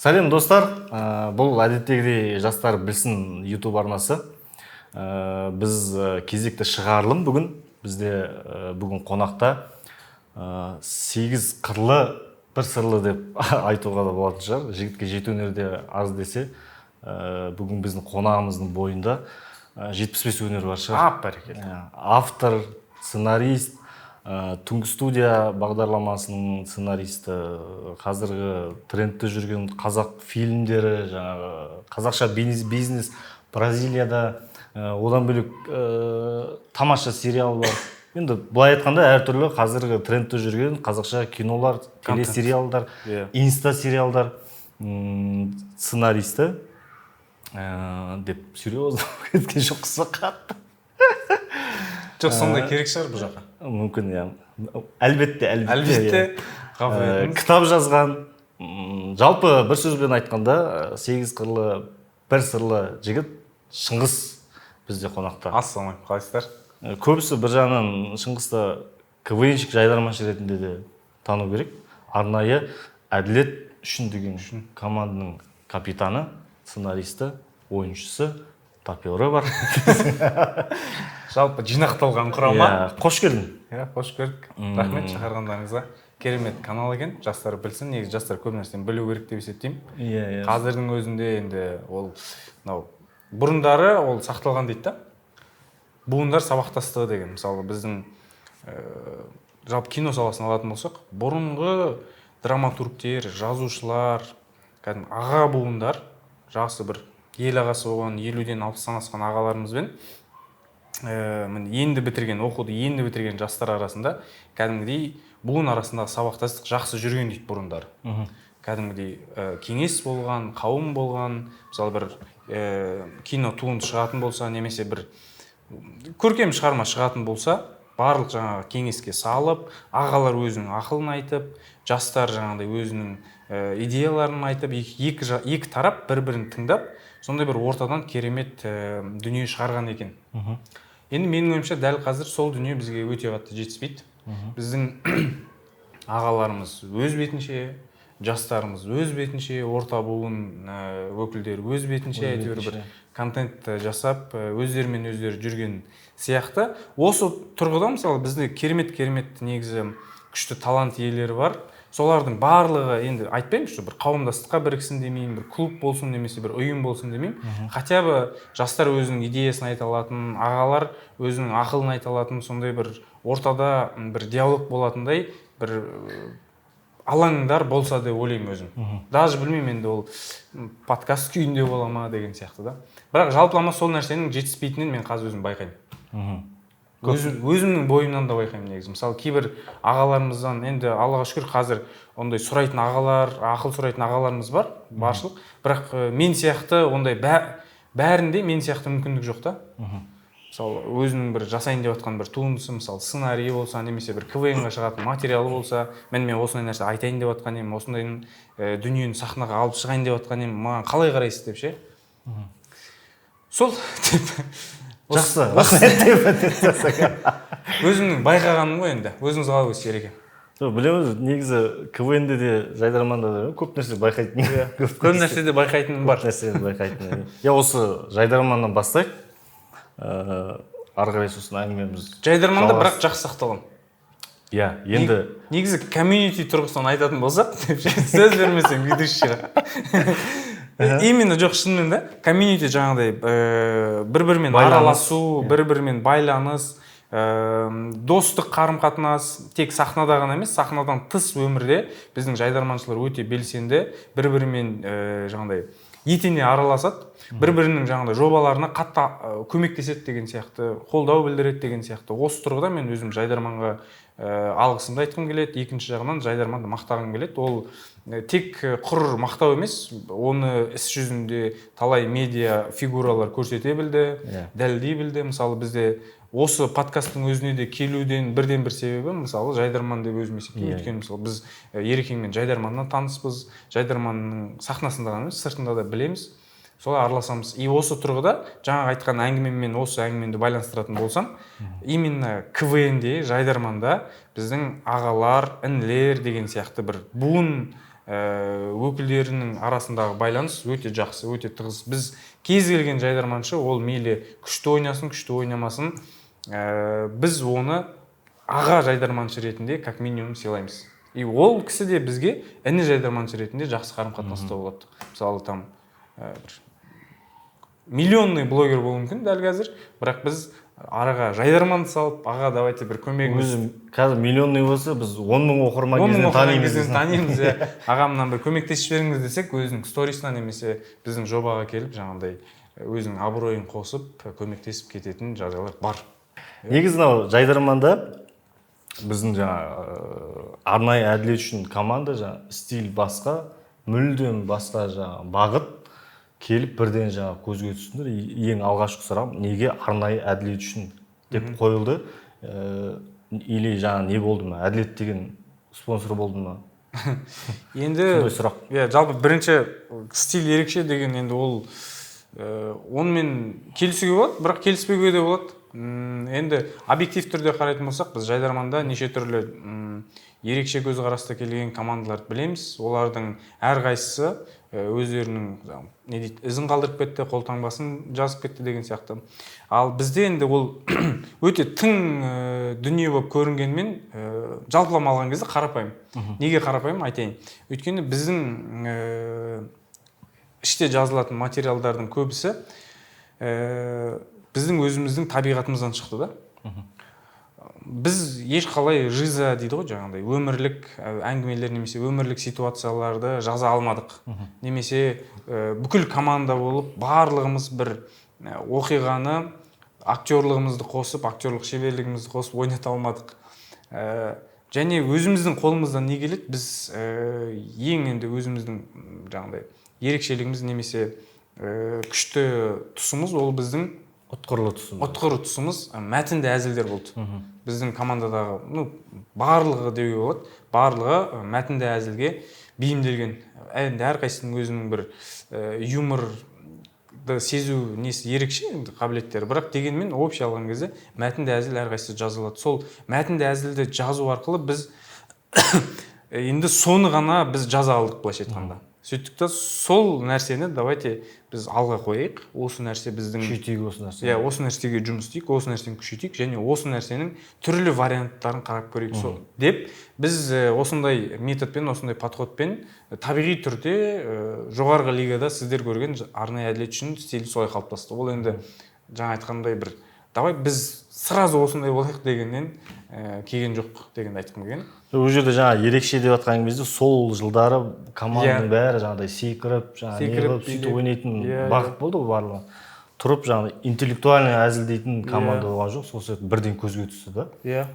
Сәлем достар, бұл әдеттегідей жастар білсін YouTube арнасы. Біз кезекті шығарылым бүгін. Бізде бүгін қонақта 8 қырлы, бір сырлы деп айтуға да болатын шығар. Жігітке жету өнерде аз десе, бүгін біздің қонағымыздың бойында 75 өнер бар шығар. Бәрекелді. Автор, сценарист, Түнгі студия бағдарламасының сценаристі, қазіргі трендте жүрген қазақ фильмдері, жаңағы қазақша бизнес Бразилияда, одан бөлек тамаша сериал бар. Енді былай айтқанда әртүрлі қазіргі трендте жүрген қазақша кинолар, телесериалдар, инста сериалдар сценаристі деп серьезно кеткен жоқса қатты. Жоқ, сондай керек шығар бұл жаққа. Мүмкін, әлбетте. Кітап жазған, жалпы бір сөзбен айтқанда 8 қырлы, бір сырлы жігіт Шыңғыс бізде қонақта. Ассалаумағалейкум, қалайсыздар? Көбісі бір жағынан Шыңғысты КВНщик, жайдарманшы ретінде де тану керек. Арнайы әділет үшін деген команданың капитаны, сценаристі, ойыншысы, тапеуры бар. Жалпы жинақталған құрама. Қош келдің. Қош көрдік. Рахмет шақырғандарыңызға. Керемет канал екен, жастар білсін. Негізі жастар көп нәрсені білу керек деп есептеймін. Қазірдің өзінде енді ол бұрындары ол сақталған дейді да. Буындар сабақтастығы деген. Мысалы біздің жалпы кино саласын алатын болсақ, бұрынғы драматургтер, жазушылар, аға буындар, жақсы бір ел ағасы болған 50-ден 60-тан асқан ағаларымызбен енді бітірген, оқуды енді бітірген жастар арасында кәдімгідей буын арасындағы сабақтастық жақсы жүрген дейді бұрындар. Кәдімгідей кеңес болған, қауым болған, мысалы бір кино туынды шығатын болса, немесе бір көркем шығарма шығатын болса, барлық жаңағы кеңеске салып, ағалар өзінің ақылын айтып, жастар жаңағыдай өзінің идеяларын айтып, екі тарап бір-бірін тыңдап, сондай бір ортадан керемет дүние шығарған екен. Енді менің ойымша дәл қазір сол дүние бізге өте қатты жетіспейді. Біздің ағаларымыз өз бетінше, жастарымыз өз бетінше, орта буын өкілдері өз бетінше әйтеуір бір контент жасап, өздерімен өздері жүрген сияқты. Осы тұрғыда мысалы бізде керемет негізі күшті талант иелері бар. Солардың барлығы, енді айтпаймын, что бір қауымдастыққа біріксін демеймін, бір клуб болсын немесе бір ұйым болсын демеймін. Хотя бы жастар өзінің идеясын айта алатын, ағалар өзінің ақылын айта алатын, сондай бір ортада бір диалог болатындай бір алаңдар болса деп ойлаймын өзім. Даже білмеймін енді ол подкаст күйінде бола ма деген сияқты да. Бірақ жалпылама сол нәрсенің жетіспейтінін мен қазір өзім байқаймын. Өзімнің бойымнан да байқаймын негізі. Мысалы кейбір ағаларымыздан, енді Аллаға шүкір қазір ондай сұрайтын ағалар, ақыл сұрайтын ағаларымыз бар, баршылық. Бірақ мен сияқты ондай бәрінде мен сияқты мүмкіндік жоқ та. Мысалы өзінің бір жасайын деп жатқан бір туындысы, мысалы сценарийі болса, немесе бір КВН-ға шығатын материалы болса, мен осындай нәрсе айтайын деп жатқан едім, осындай дүниені сахнаға алып шығайын деп жатқан едім, маған қалай қарайсыз деп ше. Сол деп Жақсы, рахмет деп өзімнің байқағаным ғой енді. Өзіңіз қалай көрсетер екен? Білеміз, негізі КВН-де де жайдарманда да көп нәрсе байқайтын. Көп нәрседе байқайтыным бар. Осы жайдарманнан бастайық. Ары қарай сосын әңгімеміз. Жайдарманда бірақ жақсы сақталған. Енді негізі комьюнити тұрғысынан айтатын болсақ, сөз бермесең ведущийға. Именно жоқ, шынымен да комьюнити жаңағыдай бір-бірімен араласу, бір-бірімен байланыс, достық қарым-қатынас тек сахнада ғана емес, сахнадан тыс өмірде біздің жайдарманшылар өте белсенді, бір-бірімен жаңағыдай етене араласады, бір-бірінің жаңағыдай жобаларына қатты көмектеседі деген сияқты, қолдау білдіреді деген сияқты. Осы тұрғыда мен өзім жайдарманға алғысымды айтқым келеді. Екінші жағынан жайдарманды мақтағым келеді. Ол тек құр мақтау емес, оны іс жүзінде талай медиа фигуралар көрсете білді, дәлелдей білді. Мысалы бізде осы подкасттың өзіне де келуден бірден бір себебі, мысалы жайдарман деп өзім есептеймін. Өйткені мысалы біз Ерекеңмен жайдарманнан таныспыз, жайдарманның сахнасында ғана емес, сыртында да білеміз. Солай араласамыз. И осы тұрғыда жаңа айтқан әңгімемен осы әңгімені байланыстыратын болсам, именно КВН-де, жайдарманда біздің ағалар, інілер деген сияқты бір буын өкілдерінің арасындағы байланыс өте жақсы, өте тығыз. Біз кез келген жайдарманшы, ол мейлі күшті ойнасын, күшті ойнамасын, біз оны аға жайдарманшы ретінде как минимум сыйлаймыз. И ол кісі де бізге іні жайдарманшы ретінде жақсы қарым-қатынаста болады. Мысалы, там миллионный блогер болуы мүмкін дәл қазір, бірақ біз араға жайдарманды салып, аға давайте бір көмегіңіз. Қазір миллионный болса, біз 10 мың оқырман кезден танимыз. Ағамнан бір көмектесіп жіберіңіз десек, өзінің сторисына немесе біздің жобаға келіп, жаңағыдай өзінің абыройын қосып, көмектесіп кететін жағдайлар бар. Негізі мынау жайдарманда біздің арнайы әділет үшін команда стиль басқа, мүлдем басқа бағыт келіп бірден көзге түстіңдер. Ең алғашқы сұрағым, неге арнайы әділет үшін деп қойылды? Или не болды ма? Әділет деген спонсор болды ма? Енді сұрақ. Жалпы бірінші стиль ерекше деген, енді ол онымен келісуге болады, бірақ келіспеуге де болады. Енді объектив түрде қарайтын болсақ, біз жайдарманда неше түрлі ерекше көзқараста келген командаларды білеміз. Олардың әрқайсысы өздерінің ізін қалдырып кетті, қолтаңбасын жазып кетті деген сияқты. Ал бізде енді ол өте тың дүние болып көрінгенмен, жалпылама алған кезде қарапайым. Неге қарапайым айтайын. Өйткені біздің іште жазылатын материалдардың көбісі біздің өзіміздің табиғатымыздан шықты да. Біз ешқалай жиза дейді ғой, жаңағыдай өмірлік әңгімелер немесе өмірлік ситуацияларды жаза алмадық. Немесе бүкіл команда болып барлығымыз бір оқиғаны актерлығымызды қосып, актерлық шеберлігімізді қосып ойната алмадық. Және өзіміздің қолымыздан не келеді? Біз ең енді өзіміздің жаңағыдай ерекшелігіміз немесе күшті тұсымыз, ол біздің ұтқырлы тұсымыз мәтінді әзілдер болды. Біздің командадағы барлығы деуге болады, барлығы мәтінді әзілге бейімделген. Енді әрқайсының өзінің бір юморды сезу несі ерекше қабілеттері, бірақ дегенмен общий алған кезде мәтінді әзіл әрқайсысы жазылады. Сол мәтінді әзілді жазу арқылы біз енді соны ғана біз жаза алдық, былайша айтқанда. Сөйттік та сол нәрсені давайте біз алға қойайық. Осы нәрсе біздің күшейтейік, осы нәрсе. Осы нәрсеге жұмыс істейік, осы нәрсені күшейтейік және осы нәрсенің түрлі варианттарын қарап көрейік деп біз осындай методпен, осындай подходпен табиғи түрде жоғарғы лигада сіздер көрген арнайы әділет үшін стиль солай қалыптасты. Ол енді жаңа айтқандай бір давай біз сразу осындай болайық дегеннен келген жоқ дегенді айтқым келген. Ол жерде ерекше деп жатқан кезде сол жылдары команданың бәрі жаңағыдай секіріп, сөйтіп ойнайтын бағыт болды ғой барлығы. Тұрып интеллектуальный әзілдейтін команда болған жоқ, сол сияқты бірден көзге түсті да.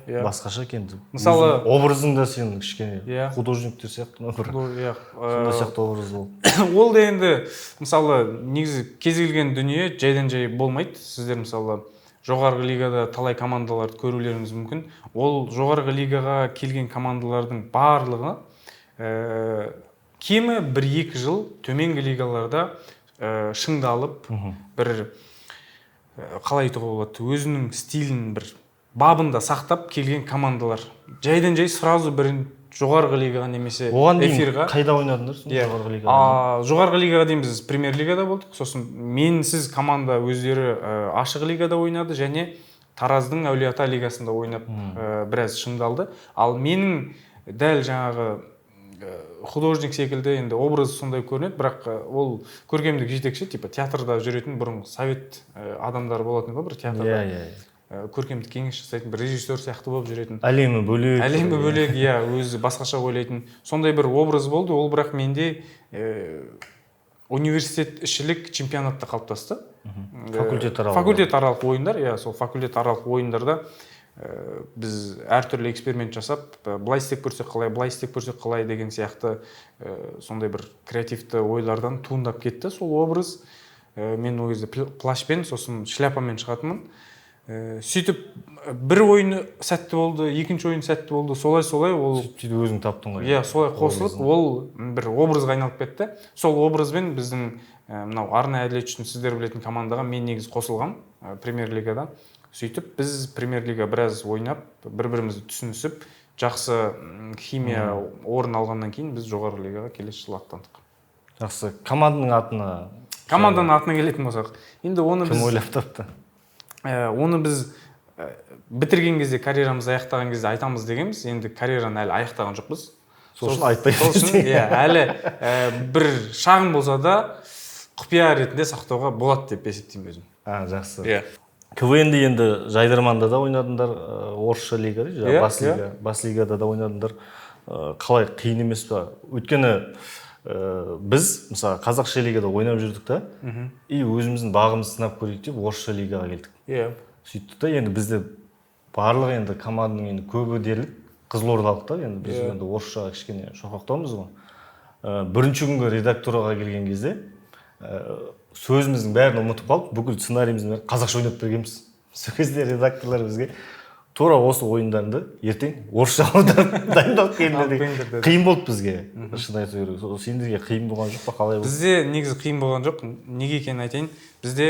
Басқаша енді. Мысалы, образыңда сен кішкене художниктер сияқты ма бір. Сондай сияқты образ бол. Ол да енді мысалы негізі кез келген дүние жайдан жай болмайды. Сіздер мысалы жоғарғы лигада талай командаларды көрулеріңіз мүмкін. Ол жоғарғы лигаға келген командалардың барлығы кемі 1-2 жыл төменгі лигаларда шыңдалып, бір қалай айтуға болады, өзінің стилін бір бабында сақтап келген командалар. Жайдан жай сразу бірін жоғарғы лигаға немесе эфирға. Қайда ойнадыңдар жоғарғы лигаға? Жоғарғы лигаға дейін біз премьер лигада болдық. Сосын менсіз команда өздері ашық лигада ойнады және Тараздың Әулие-Ата лигасында ойнап біраз шыңдалды. Ал менің дәл жаңағы художник секілді енді образ сондай көрінеді, бірақ ол көркемдік жетекші, типа театрда жүретін бұрын совет адамдар болатын ғой, бір театрда. Көркемдік кеңес жасайтын бір режиссер сияқты болып жүретін. Әлемі бөлек, өзі басқаша ойлайтын. Сондай бір образ болды. Ол бірақ менде университет ішілік чемпионатта қалыптасты. Факультет аралық ойындар, сол факультет аралық ойындарда біз әртүрлі эксперимент жасап, былай істеп көрсек қалай, былай істеп көрсек қалай деген сияқты сондай бір креативті ойлардан туындап кетті сол образ. Мен ол кезде плашпен, сосын шляпамен шығатынмын. Сөйтіп бір ойын сәтті болды, екінші ойын сәтті болды, солай ол сөйтіп өзің таптың ғой. Солай қосылып, ол бір образға айналып кетті. Сол образбен біздің мынау арнайы әділет үшін сіздер білетін командаға мен негіз қосылғам премьер лигада. Сөйтіп біз премьер лига біраз ойнап, бір-бірімізді түсінісіп, жақсы химия орын алғаннан кейін біз жоғары лигаға келесі жылы аттандық. Жақсы. Команданың атына Келетін болсақ, енді кім ойлап тапты? Оны біз бітірген кезде, карьерамызды аяқтаған кезде айтамыз дегенбіз. Енді карьераны әлі аяқтаған жоқпыз. Сол үшін айтпаймыз. Әлі бір шағын болса да құпия ретінде сақтауға болады деп есептеймін өзім. Жақсы. КВН-де енді Жайдарманда да ойнадыңдар, орысша лигада, бас лигада да ойнадыңдар. Қалай, қиын емес па? Өйткені біз, мысалы, қазақша лигада ойнап жүрдік та, и өзіміздің бағымызды сынап көрейік деп орысша лигаға келдік. Сөйттік та, енді бізде барлық енді команданың енді көбі дерлік қызылордалықтар, енді біз енді орысшаға кішкене шоқақтаумыз ғой. Бірінші күнгі редактураға келген кезде сөзіміздің бәрін ұмытып қалып, бүкіл сценарийіміздің бәрін қазақша ойнап бергенбіз. Сол кезде редакторлар бізге тура осы ойындарында ертең орысша аударып дайындалып келіңдер. Қиын болды бізге. Шын айту керек. Сендерге қиын болған жоқ па, қалай болды? Бізде негізі қиын болған жоқ. Неге екенін айтайын. Бізде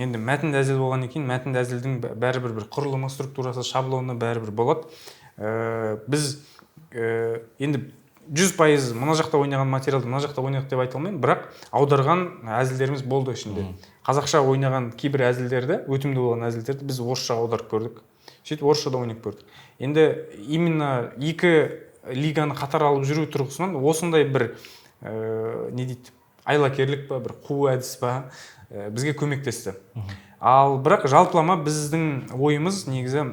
енді мәтінді әзіл болғаннан кейін мәтінді әзілдің бәрібір бір құрылымы, структурасы, шаблоны бәрібір болады. Біз енді 100% мына жақта ойнаған материалды мына жақта ойнадық деп айта алмаймын, бірақ аударған әзілдеріміз болды ішінде. Қазақша ойнаған кейбір әзілдерді, өтімді болған әзілдерді біз орысшаға аударып көрдік. Сөйтіп орысшада ойнап көрдік. Енді именно екі лиганы қатар алып жүру тұрғысынан осындай бір не дейді, айлакерлік па, бір қуу әдіс па бізге көмектесті. Ал бірақ жалпылама біздің ойымыз негізі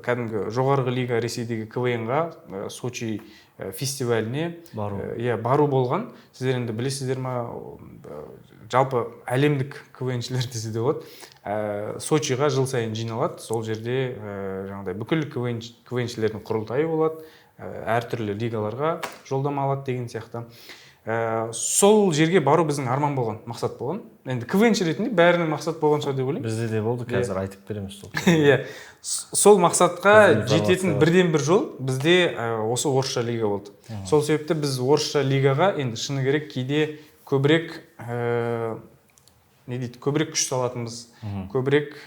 кәдімгі жоғарғы лига Ресейдегі КВН-ға, Сочи фестиваліне бару болған. Сіздер енді білесіздер ма, жалпы әлемдік КВНшілер десе де болады. Сочиға жыл сайын жиналады. Сол жерде жаңағыдай бүкіл КВНшілердің құрылтайы болады. Әртүрлі лигаларға жолдама алады деген сияқты. Сол жерге бару біздің арман болған, мақсат болған. Енді КВНші ретінде бәрінің мақсат болған шығар деп ойлаймын. Бізде де болды, қазір айтып береміз сол. Сол мақсатқа жететін бірден бір жол бізде осы орысша лига болды. Сол себепті біз орысша лигаға енді шыны керек кейде көбірек көбірек күш салатынбыз, көбірек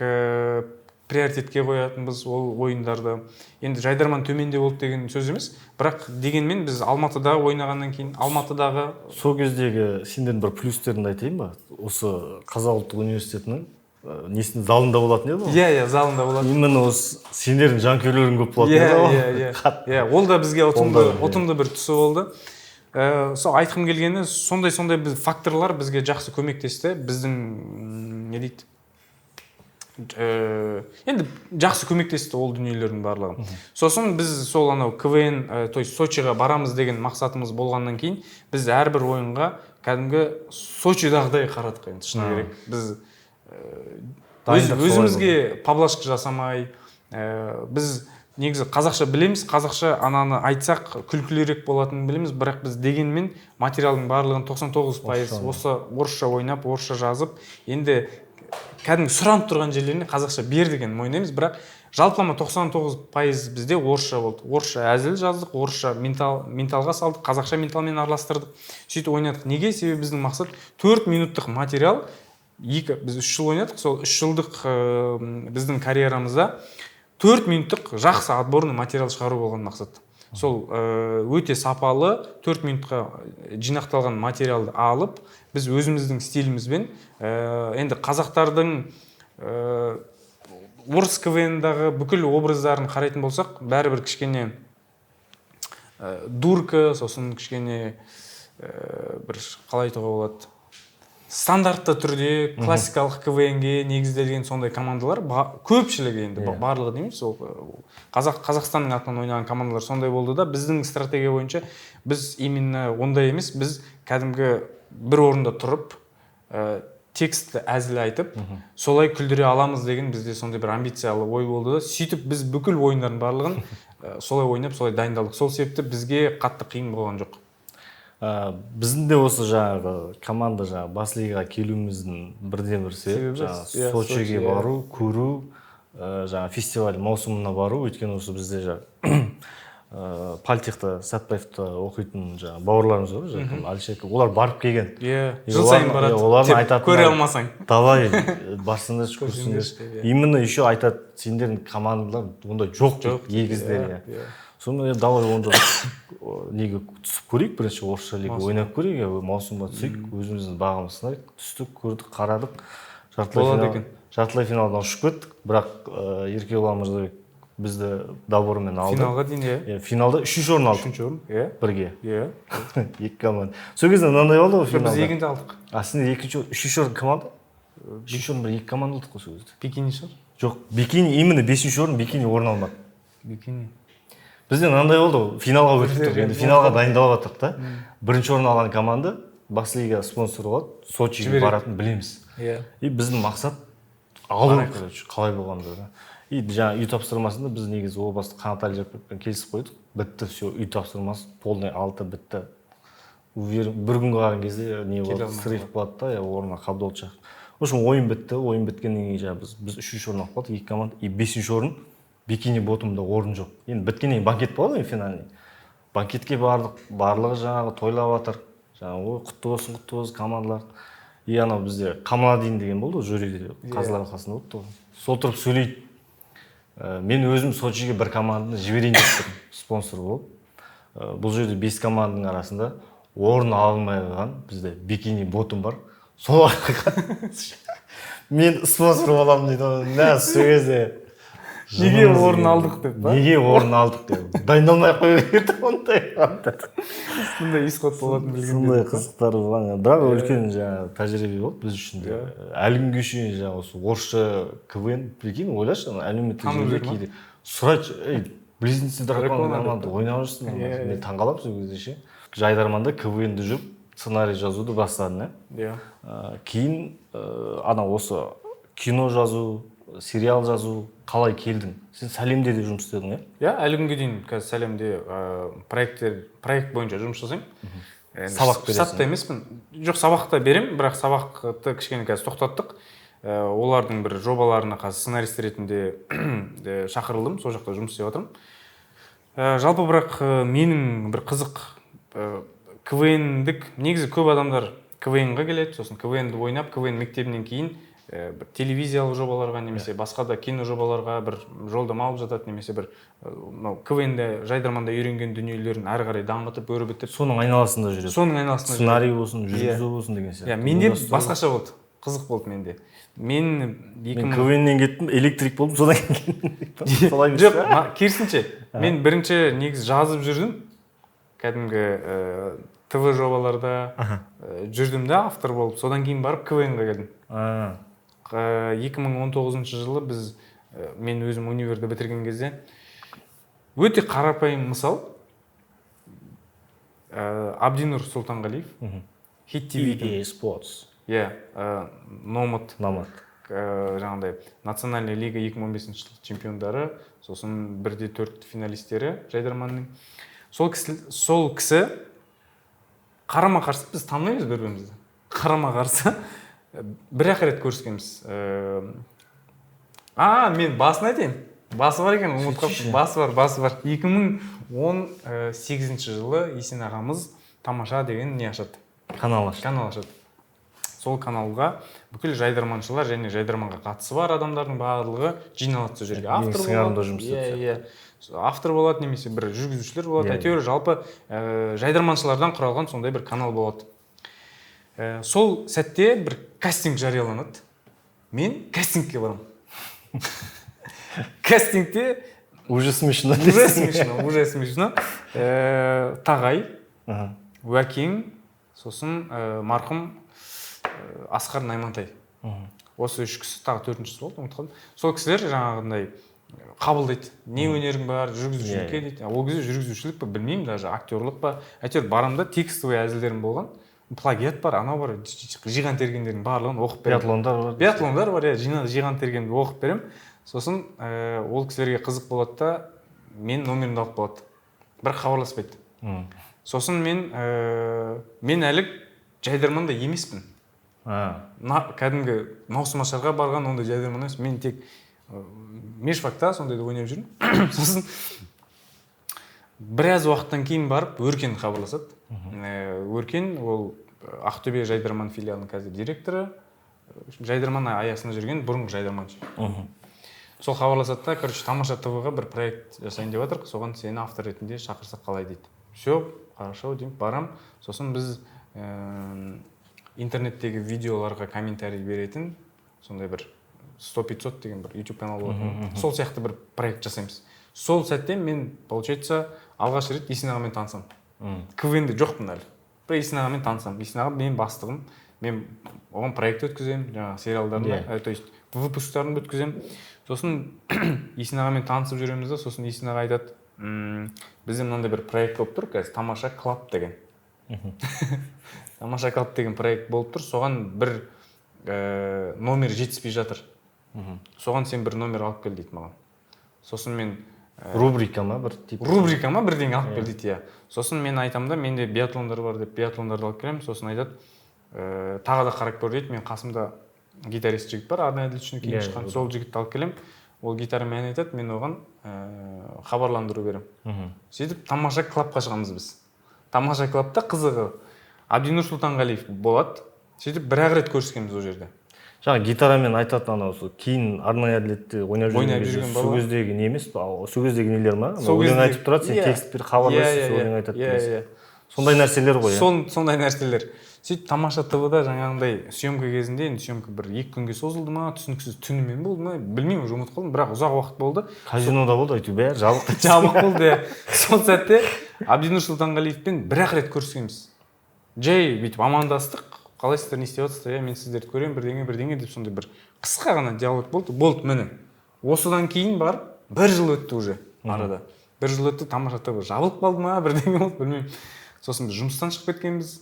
приоритетке қоятынбыз ол ойындарды. Енді Жайдарман төменде болды деген сөз емес, бірақ дегенмен біз Алматыда ойнағаннан кейін, Алматыдағы сол кездегі сендердің бір плюстерін айтайын ба? Осы Қазақ ұлттық университетінің несінің залында болатын еді ғой? Залында болатын. Именно осы сендердің жанкүйерлерің көп болатын еді. Ол да бізге ұтымды бір тұсы болды. Сол айтқым келгені, сондай біз факторлар бізге жақсы көмектесті. Біздің не дейді? Енді жақсы көмектесті ол дүниелердің барлығы. Сосын біз сол анау КВН, то есть Сочиға барамыз деген мақсатымыз болғаннан кейін, біз әрбір ойынға кәдімгі Сочидағыдай қарадық енді, шыны керек. Біз өзімізге поблажка жасамай, біз негізі қазақша білеміз, қазақша ананы айтсақ күлкілерек болатынын білеміз, бірақ біз дегенмен материалдың барлығын 99% осы орысша ойнап, орысша жазып, енді кәдімгі сұранып тұрған жерлеріне қазақша бер деген мойындаймыз, бірақ жалпылама 99% бізде орысша болды. Орысша әзіл жаздық, орысша менталға салдық, қазақша менталмен араластырдық. Сөйтіп ойнадық. Неге? Себебі біздің мақсат 4 минуттық материал, біз 3 жыл ойнадық, сол 3 жылдық біздің карьерамызда 4 минуттық жақсы отборный материал шығару болған мақсат. Сол өте сапалы 4 минутқа жинақталған материалды алып, біз өзіміздің стилімізбен, енді қазақтардың орыс КВН-дағы бүкіл образдарын қарайтын болсақ, бәрібір кішкене дурка, сосын кішкене бір қалай айтуға болады, стандартты түрде классикалық КВН-ге негізделген сондай командалар көпшілігі енді барлығы дейміз, сол Қазақстанның атынан ойнаған командалар сондай болды да, біздің стратегия бойынша біз именно ондай емес, біз кәдімгі бір орында тұрып текстті әзіл айтып, солай күлдіре аламыз деген бізде сондай бір амбициялы ой болды да, сөйтіп біз бүкіл ойындардың барлығын солай ойнап, солай дайындалдық. Сол себепті бізге қатты қиын болған жоқ. Біздің де осы жаңағы команда бас лигаға келуіміздің бірден бір себебі Сочиге бару, көру, фестиваль маусымына бару. Өйткені осы бізде Пальтихта, Сәтбаевта оқитын бауырларымыз бар, Алишек, олар барып келген. Жыл сайын барады, көре алмасаң. Давай, барсыңдар, көрсіңдер. Именно еще айтады, сендердің командалар ондай жоқ егіздер. сонымен давай онда неге түсіп көрейік, бірінші орысша лига ойнап көрейік, маусымға түсейік, өзіміздің бағымызды сынайық. Түстік, көрдік, қарадық. Жартылай финалдан ұшып кеттік, бірақ Еркебұлан Мырзабек бізді добормен алды. Финалға дейін, финалда 3-ші орын алдық. 3-ші орын, бірге. Екі команда. Сол кезде мынандай болды ғой финалда. Біз екінші алдық. Сізде үшінші орын кім алды? Үшінші орын бір екі команда алдық қой сол кезде. Бикини шығар? Жоқ, Бикини именно 5-ші орын, Бикини орын алмады. Бикини. Бізде мынандай болды, финалға өтіп тұрдық. Енді финалға дайындалып жатырмық та. Бірінші орын алған команда бас лига спонсор болады, Сочиге баратын білеміз. И біздің мақсат алу, қалай болғанда да. И жаңа үй тапсырмасында біз негізі о басты Қанатәлі Жаппарқовпен келісіп қойдық. Бітті, все, үй тапсырмасы полный алты бітті. Бір күн қалған кезде не болады, срыв болады да, орнына Қабдолды шақырды. В общем, ойын бітті, ойын біткеннен кейін біз 3-ші орын алып қалдық, екі команда, и 5-ші орын Бикини ботомда орын жоқ. Енді біткеннен кейін банкет болады ғой финальный. Банкетке бардық, барлығы жаңағы тойлап жатыр. Жаңағы ой, құтты болсын командалар. И анау бізде Қамаладин деген болды, жюриде қазылар алқасында болды. Сол тұрып сөйлейді. Мен өзім Сочиге бір команданы жіберейін деп тұрмын, спонсор болып. Бұл жерде 5 команданың арасында орын алынбай қалған бізде Бикини ботом бар. Сол мен спонсор боламын дейді. Мә сол кезде неге орын алдық деп па? Неге орын алдық деп. Дайындалмай қою керек ондай. Бұндай исход болатынын білгенде. Сондай қызықтар болған. Бірақ үлкен жаңағы тәжірибе болды біз үшін де. Әлі күнге шейін жаңағы осы орысша КВН, прикинь, ойлашы, әлеуметтік желіде кейде сұрайды, ей, близнецы дракон команда ойнап жүрсің. Мен таңғаламын сол кезде ше. Жайдарманда КВНді жүріп сценарий жазуды бастадым, кейін ана осы кино жазу, сериал жазу қалай келдің? Сен Сәлемде де жұмыс істедің, әлі күнге дейін қазір Сәлемде проект бойынша жұмыс жасаймын. Сабақ бересің? Штатта емеспін. Жоқ, сабақта беремін, бірақ сабақты кішкене қазір тоқтаттық. Олардың бір жобаларына қазір сценарист ретінде шақырылдым, сол жақта жұмыс істеп жатырмын. Жалпы бірақ менің бір қызық КВН-дік, негізі көп адамдар КВН-ға келеді, сосын КВН-ді ойнап, КВН мектебінен кейін телевизиялық жобаларға немесе басқа да кино жобаларға бір жолдама алып жатады, немесе бір КВН-де жайдарманда үйренген дүниелерін әрі қарай дамытып, өрбітіп. Соның айналасында жүреді. Соның айналасында жүреді. Сценарий болсын, жүргізу болсын деген сияқты. Менде басқаша болды, қызық болды менде. Мен КВН-нен кеттім, электрик болдым, содан кейін. Жоқ, керісінше, мен бірінші негіз жазып жүрдім, кәдімгі ТВ жобаларда жүрдім де автор болып, содан кейін барып КВН-ға келдім. 2019 жылы мен өзім универді бітірген кезде өте қарапайым мысал, Абдинур Сұлтанғалиев, Hit TV Sports, Номад, жаңағыдай Национальный лига 2015 жыл чемпиондары, сосын 1-4 финалистері жайдарманның. Сол кісі қарама-қарсы, біз танымаймыз бір-бірімізді. Қарама-қарсы бір-ақ рет көріскенбіз. Мен басын айтайын. Басы бар екен, ұмытып қалыппын. Басы бар. 2018 жылы Есен ағамыз Тамаша деген не ашады? Канал ашады. Сол каналға бүкіл жайдарманшылар және жайдарманға қатысы бар адамдардың барлығы жиналады сол жерге. Автор болады, немесе бір жүргізушілер болады. Әйтеуір жалпы жайдарманшылардан құралған сондай бір канал болады. Сол сәтте бір кастинг жарияланады. Мен кастингке барам. Кастингте уже смешно. Тағай, Уәкең, сосын марқұм Асқар Наймантай. Осы үш кісі, тағы төртіншісі болды, ұмытқанмын. Сол кісілер жаңағындай қабылдайды. Не өнерің бар, жүргізушілікке дейді. Ол кезде жүргізушілік па, білмеймін, даже актерлық па. Әйтеуір барамда текстовый әзілдерім болған. Плагиат бар, анау бар, жиған тергендердің барлығын оқып берем. Биатлондар бар, жиған тергенді оқып берем. Сосын ол кісілерге қызық болады да, мен номерімді алып болады. Бір хабарласпайды. Сосын мен әлі жайдарманда емеспін. Кәдімгі маусымашарға барған ондай жайдарманда емес. Мен тек межфакта сондайды ойнап жүрмін. Сосын біраз уақыттан кейін барып Өркен хабарласады. Өркен ол Ақтөбе жайдарман филиалының қазір директоры. Жайдарман аясында жүрген бұрынғы жайдарманшы. сол хабарласады да, короче, Тамаша ТВ-ға бір проект жасайын деп жатырмық, соған сені автор ретінде шақырсақ қалай дейді. Все, хорошо деймін, барам. Сосын біз интернеттегі видеоларға комментарий беретін сондай бір 100-500 деген бір YouTube канал болады. Сол сияқты бір проект жасаймыз. Сол сәттен мен, получается, алғаш рет Есен ағамен танысам. КВН-де жоқпын әлі. Бір Есен ағамен танысам. Есен аға менің бастығым. Мен оған проект өткіземін, жаңағы сериалдарында, то есть выпусктарын өткіземін. Сосын Есен ағамен танысып жүреміз да, сосын Есен аға айтады, бізде мынандай бір проект болып тұр, қазір Тамаша Клаб деген. Тамаша Клаб деген проект болып тұр, соған бір номер жетіспей жатыр. Соған сен бір номер алып кел дейді маған. Сосын мен рубрика ма бір тип? Рубрика ма бірдеңе алып кел дейді, иә. Сосын мен айтамын да, менде биатлондар бар деп биатлондарды алып келемін. Сосын айтады, тағы да қарап көр дейді. Мен қасымда гитарист жігіт бар, арнайы әділ үшін кейін шыққан. Сол жігітті алып келемін. Ол гитарамен ән айтады, мен оған хабарландыру беремін. Сөйтіп Тамаша Клабқа шығамыз біз. Тамаша Клабта қызығы Абдинур Сұлтанғалиев болады. Сөйтіп бір-ақ рет көріскенбіз ол жерде. Жаңа гитарамен айтатын анау кейін арнайы әділетте ойнап жүрген сол кездегі не емес па? Сол кездегі нелер ма? Өлең айтып тұрады, сен текст бір хабарлайсың, сол өлең айтады деген. Сондай нәрселер ғой. Сондай нәрселер. Сөйтіп Тамаша ТВ-да жаңағындай съемка кезінде, енді съемка бір 2 күнге созылды ма, түсініксіз түнімен болды ма, білмеймін, уже ұмытып қалдым, бірақ ұзақ уақыт болды. Казинода болды, әйтеуір бәрі жабық. Жабық болды. Сол сәтте Абдинур Сұлтанғалиевпен бір-ақ рет көріскенбіз. Жай бүйтіп амандастық. Қалайсыздар, не істеп жатсыздар? Мен сіздерді көремін, бірдеңе деп сондай бір қысқа ғана диалог болды. Болды, міне. Осыдан кейін барып 1 жыл өтті уже арада. 1 жыл өтті, Тамаша ТВ жабылып қалды ма, бірдеңе болды, білмеймін. Сосын біз жұмыстан шығып кеткенбіз.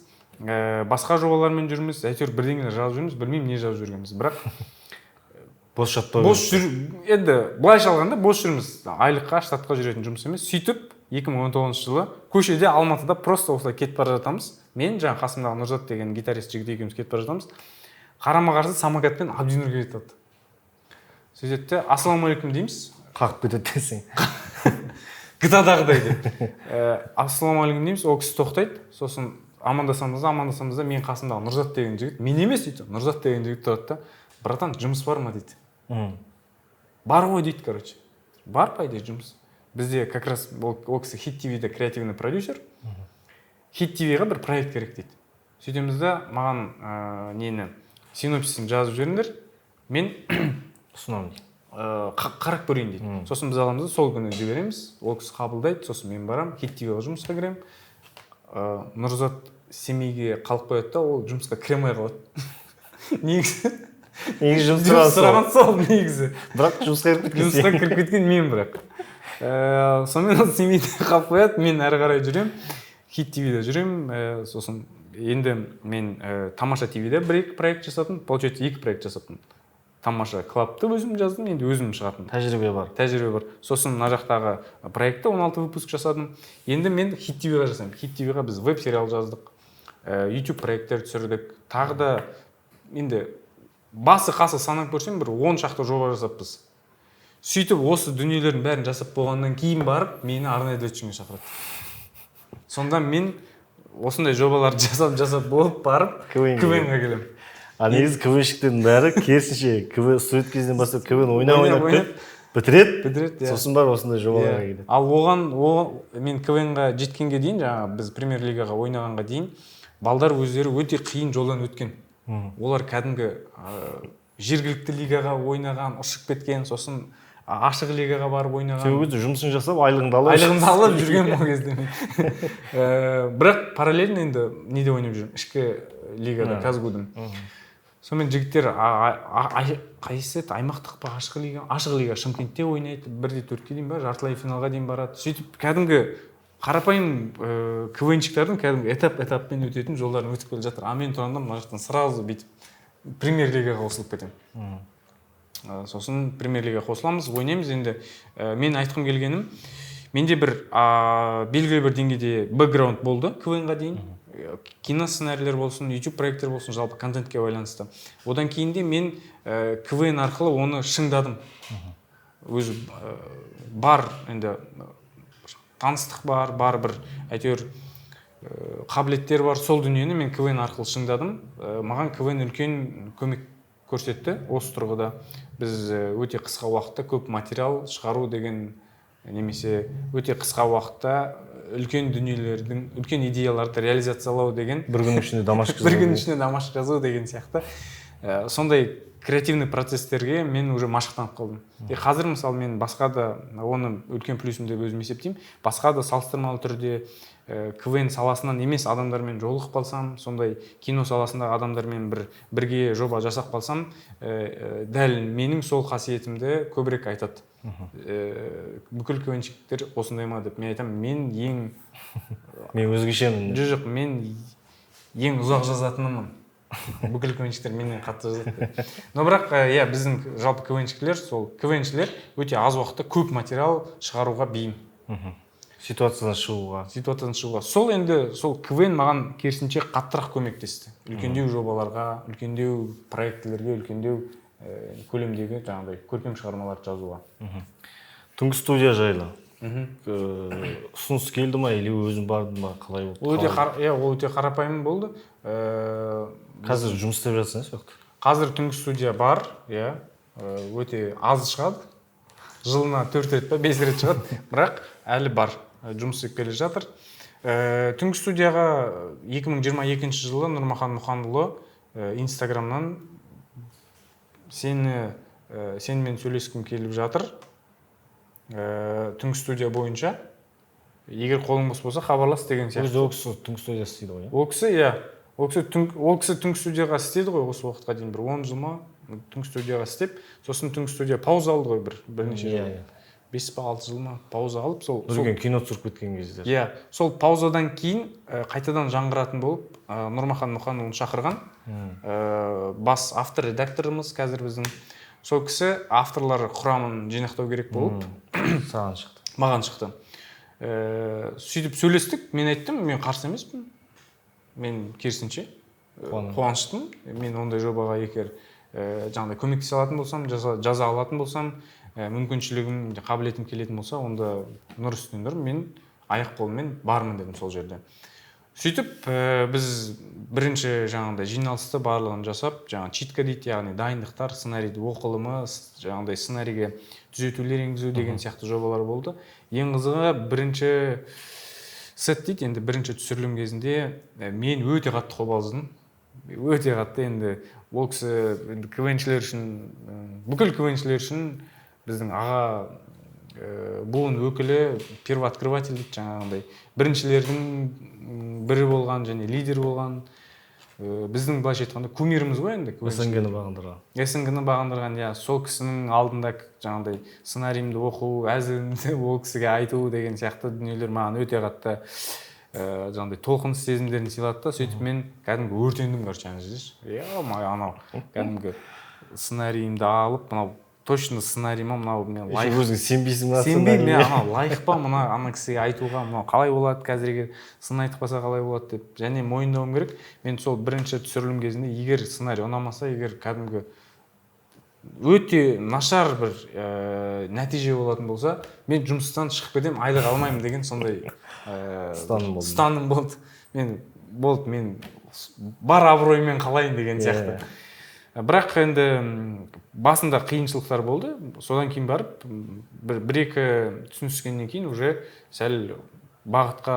Басқа жобалармен жүрміз, әйтеуір бірдеңелер жазып жүрміз, білмеймін не жазып жүргенбіз. Бірақ бос жатпау. Енді былайша алғанда бос жүрміз. Айлыққа, штатқа жүретін жұмыс емес. Сөйтіп 2019 жылы көшеде Алматыда просто осылай кетіп бара жатамыз. Мен жаңа қасымдағы Нұрзат деген гитарист жігіт екеуміз кетіп бара жатамыз. Қарама-қарсы самокатпен Абдинур келіп жатады. Сөйтеді де, ассалаумағалейкум дейміз. Қағып кетеді десең. GTA-дағыдай деп. Ассалаумағалейкум дейміз, ол кісі тоқтайды. Сосын амандасамыз да, мен қасымдағы Нұрзат деген жігіт, мен емес дейді, Нұрзат деген жігіт тұрады да, братан, жұмыс бар ма дейді. Бар ғой дейді, короче. Бар па дейді жұмыс. Бізде как раз ол кісі Hit TV-де креативный продюсер. Hit TV-ға бір проект керек дейді. Сөйтеміз да, маған нені синопсисін жазып жіберіңдер. Мен ұсынамын дейді. Қарап көрейін дейді. Сосын біз аламыз да, сол күні жібереміз. Ол кісі қабылдайды, сосын мен барам, Hit TV-ға жұмысқа кіремін. Нұрзат семейге қалып қояды да, ол жұмысқа кіремей қалады. Негізі жұмыс сұраған сол негізі. Бірақ жұмысқа кіріп кеткен мен бірақ. Сонымен ол семейде қалып қояды, мен әрі қарай жүрем. Hit TV-де жүрем. Сосын енді мен Тамаша TV-де 1-2 проект жасадым, получается 2 проект жасадым. Тамаша Клабты өзім жаздым, енді өзім шығардым. Тәжірибе бар. Сосын мына жақтағы проектті 16 выпуск жасадым. Енді мен Hit TV-ға жасаймын. Hit TV-ға біз веб-сериал жаздық, YouTube проекттер түсірдік. Тағы да енді басы-қасы санап көрсем бір 10 шақты жоба жасаппыз. Сөйтіп осы дүниелердің бәрін жасап болғаннан кейін барып, мені арнайы әділетшіге шақырады. Сонда мен осындай жобаларды жасап болып барып КВН-ға келемін. Негізі КВН-шіктердің бәрі керісінше студент кезінен бастап КВН ойнап бітіреді, сосын бар осындай жобаларға келеді. Ал мен КВН-ға жеткенге дейін, жаңа біз премьер-лигаға ойнағанға дейін, балдар өздері өте қиын жолдан өткен. Олар кәдімгі жергілікті лигаға ойнаған, ұшып кеткен, сосын ашық лигаға барып ойнаған. Сен өзі жұмысын жасап, айлығыңды алып жүрген ол кезде. Бірақ параллельно енді неде ойнап жүрмін? Ішкі лигада, Казгудың. Сонымен жігіттер қайсы аймақтық па, ашық лига Шымкентте ойнайды, 1-4-ке дейін ба, жартылай финалға дейін барады. Сөйтіп кәдімгі қарапайым КВН-шіктердің кәдімгі этап-этаппен өтетін жолдарын өтіп келе жатыр. А мен тұрғанда мына жақтан сразу бүйтіп премьер-лигаға қосылып кетемін. Сосын премьер-лигаға қосыламыз, ойнаймыз. Енді мен айтқым келгенім, менде бір белгілі бір деңгейде бэкграунд болды КВН-ға дейін. Кино сценарийлер болсын, YouTube проекттер болсын, жалпы контентке байланысты. Одан кейін де мен КВН арқылы оны шыңдадым. Өзі бар, енді таныстық бар бір әйтеуір қабілеттер бар. Сол дүниені мен КВН арқылы шыңдадым. Маған КВН үлкен көмек көрсетті осы тұрғыда. Біз өте қысқа уақытта көп материал шығару деген немесе өте қысқа уақытта үлкен дүниелердің, үлкен идеяларды реализациялау деген бір күн ішінде дамаш бір күн ішінде дамаш жазу деген сияқты сондай креативный процесстерге мен уже машықтанып қалдым. Қазір мысалы мен басқа да оны үлкен плюсім деп өзім есептеймін. Басқа да салыстырмалы түрде КВН саласынан емес адамдармен жолығып қалсам, сондай кино саласындағы адамдармен бірге жоба жасап қалсам, дәл менің сол қасиетімді көбірек айтады. Бүкіл КВНщиктер осындай ма деп мен айтамын, мен өзгешемін. Жоқ, мен ең ұзақ жазатынымын. Бүкіл КВНщиктер менен қатты жазады. Но бірақ біздің жалпы КВНщиклер өте аз уақытта көп материал шығаруға бейім. Ситуациядан шығуға. Сол енді сол КВН маған керісінше қаттырақ көмектесті. Үлкендеу жобаларға, үлкендеу проектілерге, үлкендеу көлемдегі жаңағыдай көркем шығармаларды жазуға. Түнгі студия жайлы ұсыныс келді ма или өзің бардың ба, қалай болды? Ол өте қарапайым болды. Қазір жұмыс істеп жатсың жоқ? Қазір түнгі студия бар, өте аз шығады. Жылына 4 рет па 5 рет шығады, бірақ әлі бар, жұмыс істеп келе жатыр. Түнгі студияға 2022 жылы Нұрмахан Мұханұлы Инстаграмнан сенімен сөйлескім келіп жатыр. Түнгі студия бойынша. Егер қолың бос болса, хабарлас деген сияқты. Ол кісі түнгі студия істейді ғой? Ол кісі түнгі студияға істеді ғой, осы уақытқа дейін бір 10 жыл ма түнгі студияға істеп, сосын түнгі студия пауза алды ғой бірнеше жыл. 5 па 6 жыл ма пауза алып, Жүрген кино түсіріп кеткен кезде. Сол паузадан кейін қайтадан жаңғыратын болып, Нұрмахан Мұханұлын шақырған. Бас автор, редакторымыз қазір біздің. Сол кісі авторлар құрамын жинақтау керек болып саған шықты. Маған шықты. Сөйтіп сөйлестік, мен айттым, мен қарсы емеспін. Мен керісінше қуаныштымын. Мен ондай жобаға егер жаңағыдай көмектесе алатын болсам, жаза алатын болсам, мүмкіншілігім, қабілетім келетін болса, онда нұр үстіне нұр, мен аяқ қолыммен бармын дедім сол жерде. Сөйтіп біз бірінші жаңағыдай жиналысты барлығын жасап, читка дейді, яғни дайындықтар, сценарийді оқылымы, жаңағыдай сценарийге түзетулер енгізу деген сияқты жобалар болды. Ең қызығы бірінші сет дейді, енді бірінші түсірілім кезінде мен өте қатты қобалжыдым. Өте қатты, енді ол кісі КВНшілер үшін, бүкіл КВНшілер үшін біздің аға буын өкілі, первооткрыватель дейді, жаңағындай біріншілердің бірі болған және лидер болған, біздің былайша айтқанда кумиріміз ғой енді. СНГ-ні бағындырған, сол кісінің алдында жаңағыдай сценарийімді оқу, әзілімді ол кісіге айту деген сияқты дүниелер маған өте қатты жаңағыдай толқыныс сезімдерін сыйлады да, сөйтіп мен кәдімгі өртендім, анау кәдімгі сценарийімді алып, мынау точно сценарий ма, мынау мен лайық. Өзің сенбейсің ба? Сенбеймін, мен анау лайық па, ана кісіге айтуға, мынау қалай болады, қазірге сын айтып қалса қалай болады деп. Және мойындауым керек, мен сол бірінші түсірілім кезінде егер сценарий ұнамаса, егер кәдімгі өте нашар бір нәтиже болатын болса, мен жұмыстан шығып кетемін, айлық алмаймын деген сондай ұстаным болды. Мен бар абыроймен қалайын деген сияқты. Бірақ енді басында қиыншылықтар болды. Содан кейін барып, бір-екі түсініскеннен кейін уже сәл бағытқа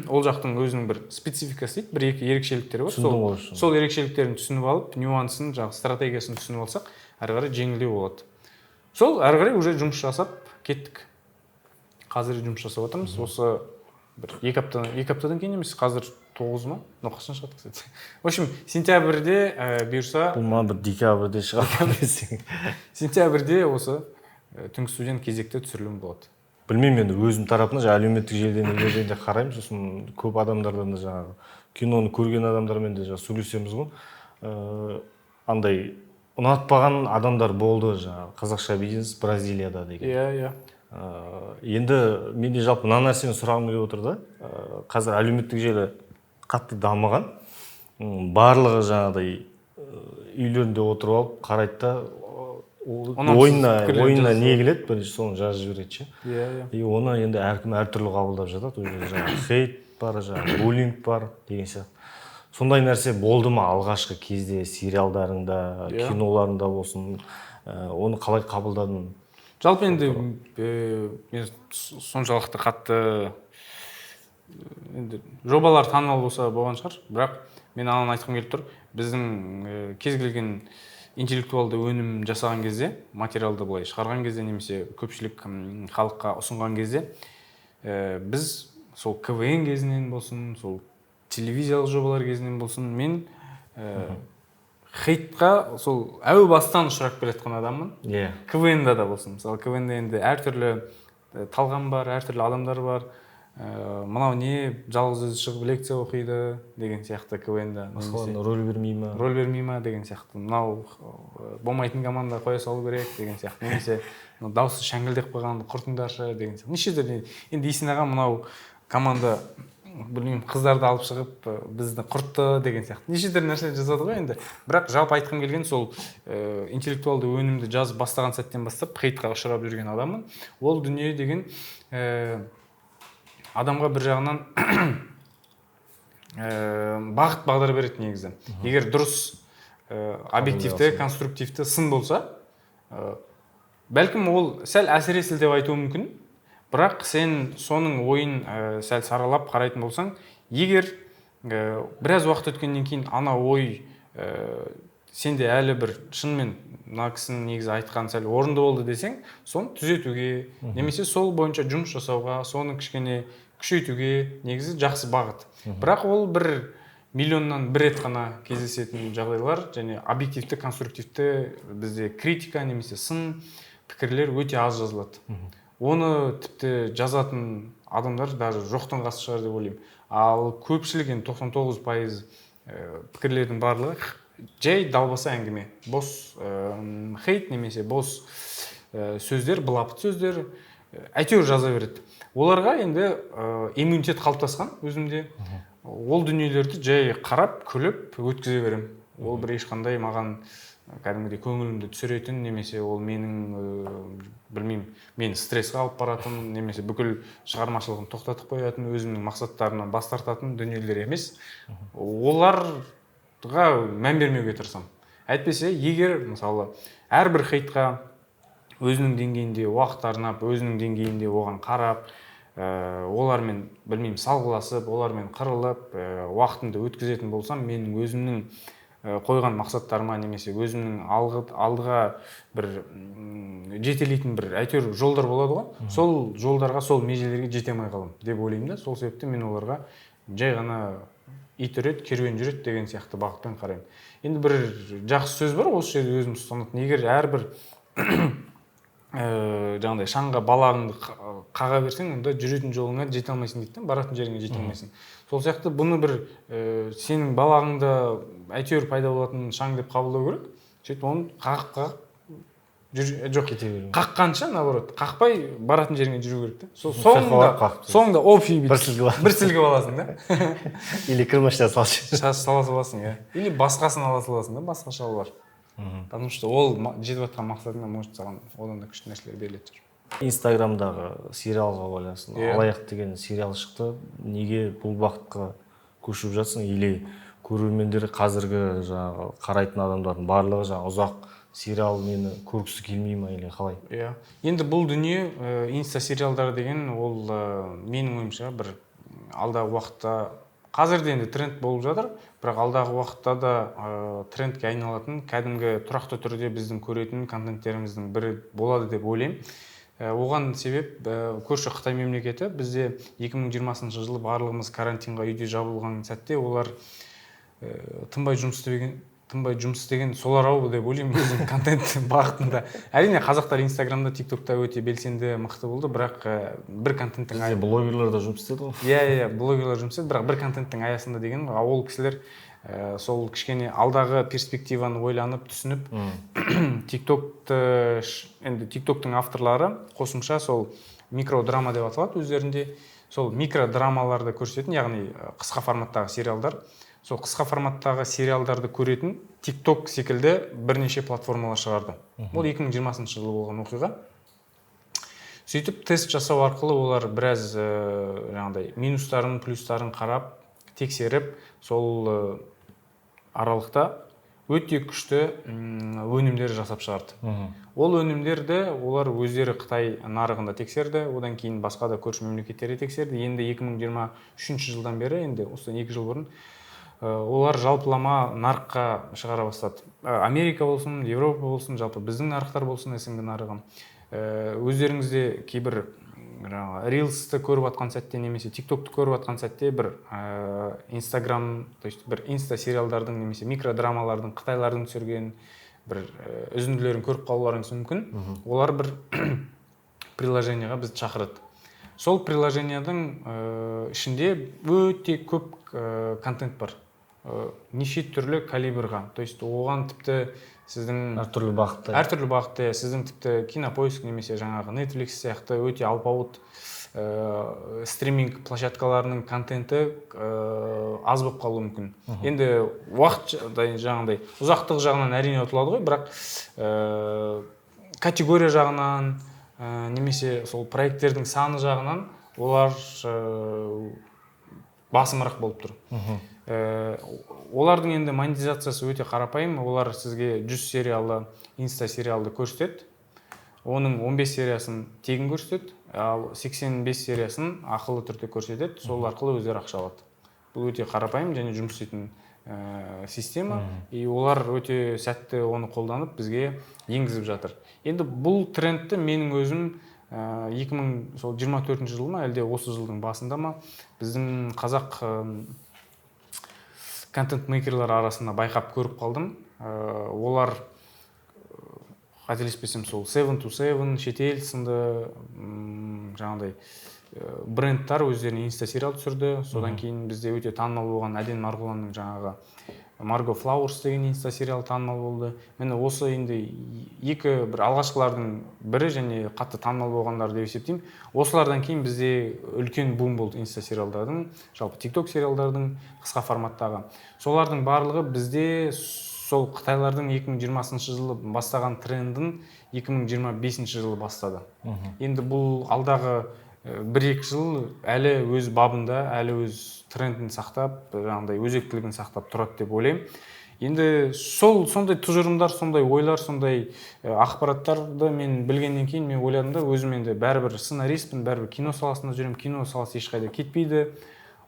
ол жақтың өзінің бір спецификасы дейді, бір-екі ерекшеліктері бар. Сол ерекшеліктерін түсініп алып, нюансын, стратегиясын түсініп алсақ, әрі қарай жеңілдеу болады. Сол әрі қарай уже жұмыс жасап кеттік. Қазір жұмыс жасап отырмыз. Осы бір 2 аптадан кейін емес, қазір 9 ма? Қашан шығады, кстати. В общем, сентябрьде бұйырса... Бұл ма бір декабрьде шығады. Сентябрьде осы түнгі студияның кезекті түсірілімі болады. Білмеймін, енді өзім тарапынан әлеуметтік желіден де қараймын, сосын көп адамдардан да жаңағы киноны көрген адамдармен де сөйлесеміз ғой. Андай ұнатпаған адамдар болды, жаңағы қазақша бизнес Бразилияда деген. Енді менде жалпы мына нәрсені сұрағым келіп отыр да. Қазір әлеуметтік желі қатты дамыған, барлығы жаңағыдай үйлерінде отырып алып қарайды да, ойына не келеді, бірінші соны жазып жібереді. И оны енді әркім әртүрлі қабылдап жатады. Жаңағы хейт бар, жаңағы буллинг бар деген сияқты. сондай нәрсе болды ма алғашқы кезде сериалдарыңда, киноларыңда болсын, оны қалай қабылдадың? Жалпы енді мен соншалықты қатты енді жобалар танымал болса болған шығар, бірақ мен ананы айтқым келіп тұр. Біздің кез келген интеллектуалды өнім жасаған кезде, материалды былай шығарған кезде немесе көпшілік халыққа ұсынған кезде біз сол КВН кезінен болсын, сол телевизиялық жобалар кезінен болсын, мен хейтқа сол әу бастан ұшырап келе жатқан адаммын. КВНда да болсын. Мысалы КВНда енді әртүрлі талғам бар, әртүрлі адамдар бар. Мынау не жалғыз өзі шығып лекция оқиды деген сияқты КВНда. Рөл бермей ма? Рөл бермей ма деген сияқты. Мынау болмайтын команда қоя салу керек деген сияқты. Немесе дауысы шәңгілдеп қойғанды құртыңдаршы деген сияқты. Неше түрлі. Енді Есен аға мынау команда білмеймін қыздарды алып шығып бізді құртты деген сияқты. Неше түрлі нәрсе жазады ғой енді. Бірақ жалпы айтқым келген сол интеллектуалды өнімді жазып бастаған сәттен бастап хейтқа ұшырап жүрген адаммын. Ол дүние деген адамға бір жағынан бағыт бағдар береді негізі. Егер дұрыс объективті, конструктивті сын болса, бәлкім ол сәл әсіресіл деп айтуы мүмкін, бірақ сен соның ойын сәл саралап қарайтын болсаң, егер біраз уақыт өткеннен кейін ана ой сенде әлі бір шынымен мына кісінің негізі айтқан сәл орынды болды десең, соны түзетуге, немесе сол бойынша жұмыс жасауға, соны кішкене күшейтуге негізі жақсы бағыт. Бірақ ол бір миллионнан бір рет қана кездесетін жағдайлар, және объективті, конструктивті бізде критика немесе сын пікірлер өте аз жазылады. Оны тіпті жазатын адамдар даже жоқтың қасы шығар деп ойлаймын. Ал көпшілік 99% пікірлердің барлығы жай далбаса әңгіме, бос хейт немесе бос сөздер, былапыт сөздер, әйтеуір жаза береді. Оларға енді иммунитет қалыптасқан өзімде. Ол дүниелерді жай қарап, күліп өткізе берем. Ол бір ешқандай маған кәдімгідей көңілімді түсіретін, немесе ол менің білмеймін, мені стресске алып баратын, немесе бүкіл шығармашылығын тоқтатып қоятын, өзімнің мақсаттарынан бас тартатын дүниелер емес. Оларға мән бермеуге тырысам. Әйтпесе, егер мысалы әрбір хейтқа өзінің деңгейінде уақыт арнап, өзінің деңгейінде оған қарап, олармен білмеймін салғыласып, олармен қырылып, уақытымды өткізетін болсам, менің өзімнің қойған мақсаттарыма немесе өзімнің алдыға бір жетелейтін бір әйтеуір жолдар болады ғой. Сол жолдарға, сол межелерге жете алмай қалам деп ойлаймын да. Сол себепті мен оларға жай ғана ит үреді, керуен жүреді деген сияқты бағытпен қараймын. Енді бір жақсы сөз бар, осы жерде өзім ұстанатын. Егер әрбір жаңағыдай шаңға балағыңды қаға берсең, онда жүретін жолыңа жете алмайсың дейді, баратын жеріңе жете алмайсың. Сол сияқты бұны бір сенің балағыңда әйтеуір пайда болатын шаң деп қабылдау керек. Сөйтіп оны қағып жоқ кете беру. Қаққанша, наоборот, қақпай баратын жеріңе жүру керек та. Соңында общий бір сілгіп аласың да. Или кірмашта сала саласың, иә. Или басқасын ала саласың да, басқа шалбар. Потому что ол жетіп жатқан мақсатыңа может саған одан да күшті нәрселер беріледі шығар. Инстаграмдағы сериалға байланысты, Алаяқ деген сериал шықты. Неге бұл бағытқа көшіп жатсың? Или көрермендер қазіргі жаңағы қарайтын адамдардың барлығы жаңағы ұзақ сериал мені көргісі келмей ма или қалай? Иә. Енді бұл дүние инста сериалдар деген ол менің ойымша бір алдағы уақытта қазірде енді тренд болып жатыр, бірақ алдағы уақытта да трендке айналатын кәдімгі тұрақты түрде біздің көретін контенттеріміздің бірі болады деп ойлаймын. Оған себеп көрші Қытай мемлекеті бізде 2020 жылы барлығымыз карантинға үйде жабылған сәтте олар тынбай жұмыс істеген солар-ау деп ойлаймын өзім контент бағытында. Әрине қазақтар Инстаграмда, ТикТокта өте белсенді, мықты болды, бірақ бір контенттің аясында блогерлер да жұмыс істеді ғой. Иә, блогерлер жұмыс істеді, бірақ бір контенттің аясында деген ол кісілер сол кішкене алдағы перспективаны ойланып, түсініп, ТикТоктың авторлары қосымша сол микродрама деп аталады өздерінде, сол микродрамаларды көрсететін, яғни қысқа форматтағы сериалдар. Сол қысқа форматтағы сериалдарды көретін TikTok секілді бірнеше платформалар шығарды. Ол 2020 жылы болған оқиға. Сөйтіп тест жасау арқылы олар біраз жаңағыдай минустарын, плюстарын қарап, тексеріп сол аралықта өте күшті өнімдер жасап шығарды. Ол өнімдерді олар өздері Қытай нарығында тексерді, одан кейін басқа да көрші мемлекеттерде тексерді. Енді 2023 жылдан бері, енді осыдан 2 жыл бұрын олар жалпылама нарыққа шығара бастады. Америка болсын, Европа болсын, жалпы біздің нарықтар болсын, СНГ нарығы. Өздеріңізде кейбір рилсті көріп атқан сәтте немесе тиктокты көріп атқан сәтте бір инстаграм, то есть бір инста сериалдардың немесе микродрамалардың қытайлардың түсірген бір үзінділерін көріп қалуларыңыз мүмкін. Олар бір приложенияға бізді шақырады. Сол приложенияның ішінде өте көп контент бар. Неше түрлі калибрға, то есть оған тіпті сіздің әртүрлі бағытта сіздің тіпті Кинопоиск немесе жаңағы Netflix сияқты өте алпауыт стриминг площадкаларының контенті аз болып қалуы мүмкін. Енді уақыт жаңағыдай ұзақтық жағынан әрине ұтылады ғой, бірақ категория жағынан немесе сол проекттердің саны жағынан олар басымырақ болып тұр. Олардың енді монетизациясы өте қарапайым. Олар сізге 100 сериалы инста сериалды көрсетеді. Оның 15 сериясын тегін көрсетеді, ал 85 сериясын ақылы түрде көрсетеді. Сол арқылы өздері ақша алады. Бұл өте қарапайым және жұмыс істейтін система. И олар өте сәтті оны қолданып бізге енгізіп жатыр. Енді бұл трендті менің өзім 2024 жыл ма, әлде осы жылдың басында ма, біздің қазақ контент-мейкерлер арасында байқап көріп қалдым. Олар, қателеспесем, сол 7to7, шетел сынды жаңағыдай брендтар өздеріне инста-сериал түсірді. Содан кейін бізде өте танымал болған Әден Марғұланның жаңағы Margo Flowers деген инста-сериал танымал болды. Мені осы енді екі бір алғашқылардың бірі және қатты танымал болғандар деп есептеймін. Осылардан кейін бізде үлкен бум болды инста-сериалдардың, жалпы TikTok сериалдардың қысқа форматтағы. Солардың барлығы бізде сол Қытайлардың 2020 жылы бастаған трендін 2025 жылы бастады. Енді бұл алдағы 1-2 жыл әлі өз бабында, әлі өз трендін сақтап, жаңағыдай өзектілігін сақтап тұрады деп ойлаймын. Енді сондай тұжырымдар, сондай ойлар, сондай ақпараттарды мен білгеннен кейін мен ойладым да, өзім енді бәрібір сценаристпін, бәрібір кино саласында жүремін, кино саласы ешқайда кетпейді.